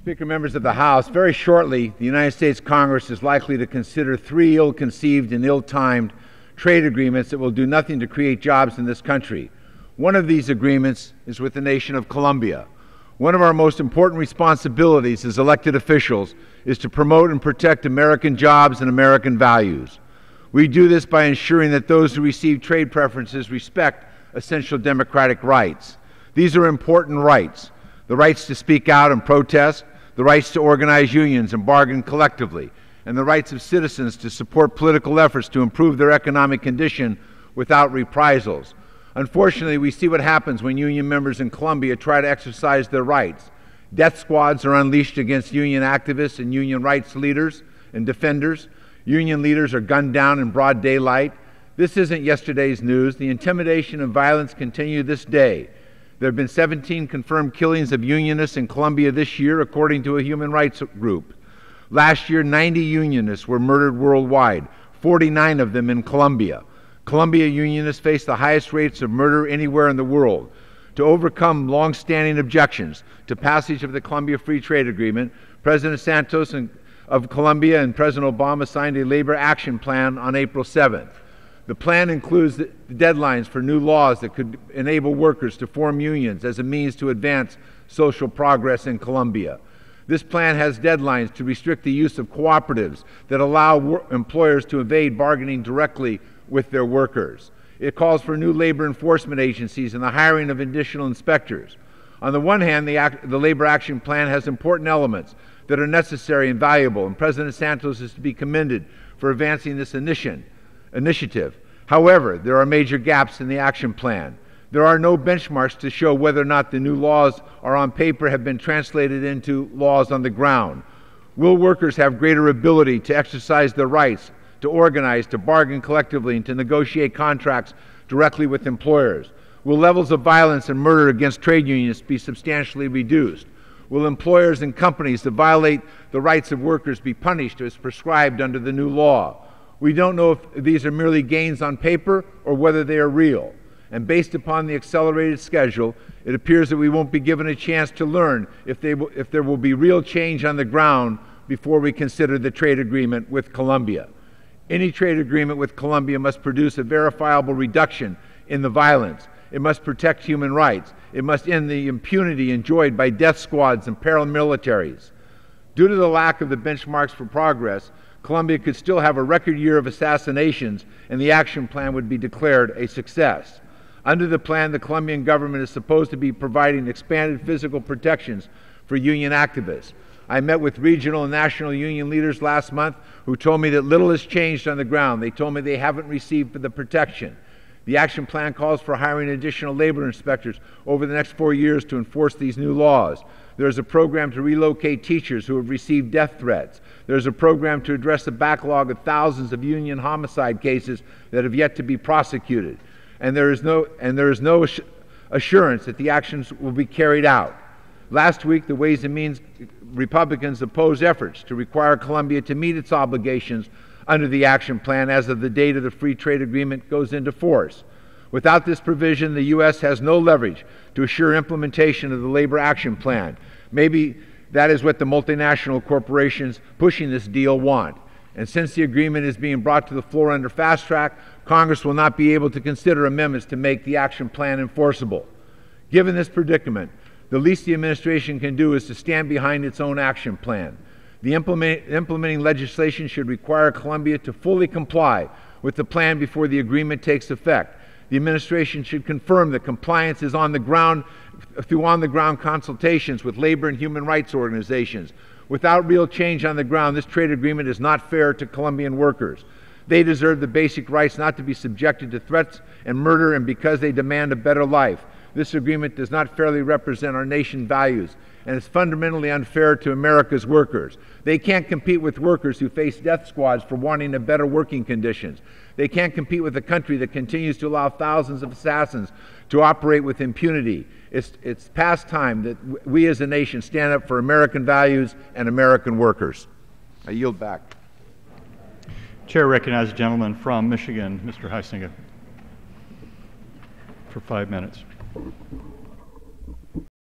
Speaker, members of the House, very shortly, the United States Congress is likely to consider 3 ill-conceived and ill-timed trade agreements that will do nothing to create jobs in this country. One of these agreements is with the nation of Colombia. One of our most important responsibilities as elected officials is to promote and protect American jobs and American values. We do this by ensuring that those who receive trade preferences respect essential democratic rights. These are important rights: the rights to speak out and protest, the rights to organize unions and bargain collectively, and the rights of citizens to support political efforts to improve their economic condition without reprisals. Unfortunately, we see what happens when union members in Colombia try to exercise their rights. Death squads are unleashed against union activists and union rights leaders and defenders. Union leaders are gunned down in broad daylight. This isn't yesterday's news. The intimidation and violence continue this day. There have been 17 confirmed killings of unionists in Colombia this year, according to a human rights group. Last year, 90 unionists were murdered worldwide, 49 of them in Colombia. Colombia unionists face the highest rates of murder anywhere in the world. To overcome long-standing objections to passage of the Colombia Free Trade Agreement, President Santos of Colombia and President Obama signed a labor action plan on April 7th. The plan includes the deadlines for new laws that could enable workers to form unions as a means to advance social progress in Colombia. This plan has deadlines to restrict the use of cooperatives that allow employers to evade bargaining directly with their workers. It calls for new labor enforcement agencies and the hiring of additional inspectors. On the one hand, the Labor Action Plan has important elements that are necessary and valuable, and President Santos is to be commended for advancing this initiative. However, there are major gaps in the action plan. There are no benchmarks to show whether or not the new laws are on paper have been translated into laws on the ground. Will workers have greater ability to exercise their rights, to organize, to bargain collectively, and to negotiate contracts directly with employers? Will levels of violence and murder against trade unions be substantially reduced? Will employers and companies that violate the rights of workers be punished as prescribed under the new law? We don't know if these are merely gains on paper or whether they are real. And based upon the accelerated schedule, it appears that we won't be given a chance to learn if there will be real change on the ground before we consider the trade agreement with Colombia. Any trade agreement with Colombia must produce a verifiable reduction in the violence. It must protect human rights. It must end the impunity enjoyed by death squads and paramilitaries. Due to the lack of the benchmarks for progress, Colombia could still have a record year of assassinations, and the action plan would be declared a success. Under the plan, the Colombian government is supposed to be providing expanded physical protections for union activists. I met with regional and national union leaders last month who told me that little has changed on the ground. They told me they haven't received the protection. The action plan calls for hiring additional labor inspectors over the next 4 years to enforce these new laws. There is a program to relocate teachers who have received death threats. There is a program to address the backlog of thousands of union homicide cases that have yet to be prosecuted. And there is no assurance that the actions will be carried out. Last week, the Ways and Means Republicans opposed efforts to require Colombia to meet its obligations under the action plan as of the date of the free trade agreement goes into force. Without this provision, the U.S. has no leverage to assure implementation of the labor action plan. Maybe that is what the multinational corporations pushing this deal want. And since the agreement is being brought to the floor under fast track, Congress will not be able to consider amendments to make the action plan enforceable. Given this predicament, the least the administration can do is to stand behind its own action plan. The implementing legislation should require Colombia to fully comply with the plan before the agreement takes effect. The administration should confirm that compliance is on the ground through on-the-ground consultations with labor and human rights organizations. Without real change on the ground, this trade agreement is not fair to Colombian workers. They deserve the basic rights not to be subjected to threats and murder, and because they demand a better life. This agreement does not fairly represent our nation's values, and it's fundamentally unfair to America's workers. They can't compete with workers who face death squads for wanting a better working conditions. They can't compete with a country that continues to allow thousands of assassins to operate with impunity. It's past time that we as a nation stand up for American values and American workers. I yield back. Chair recognizes the gentleman from Michigan, Mr. Hosue, for 5 minutes.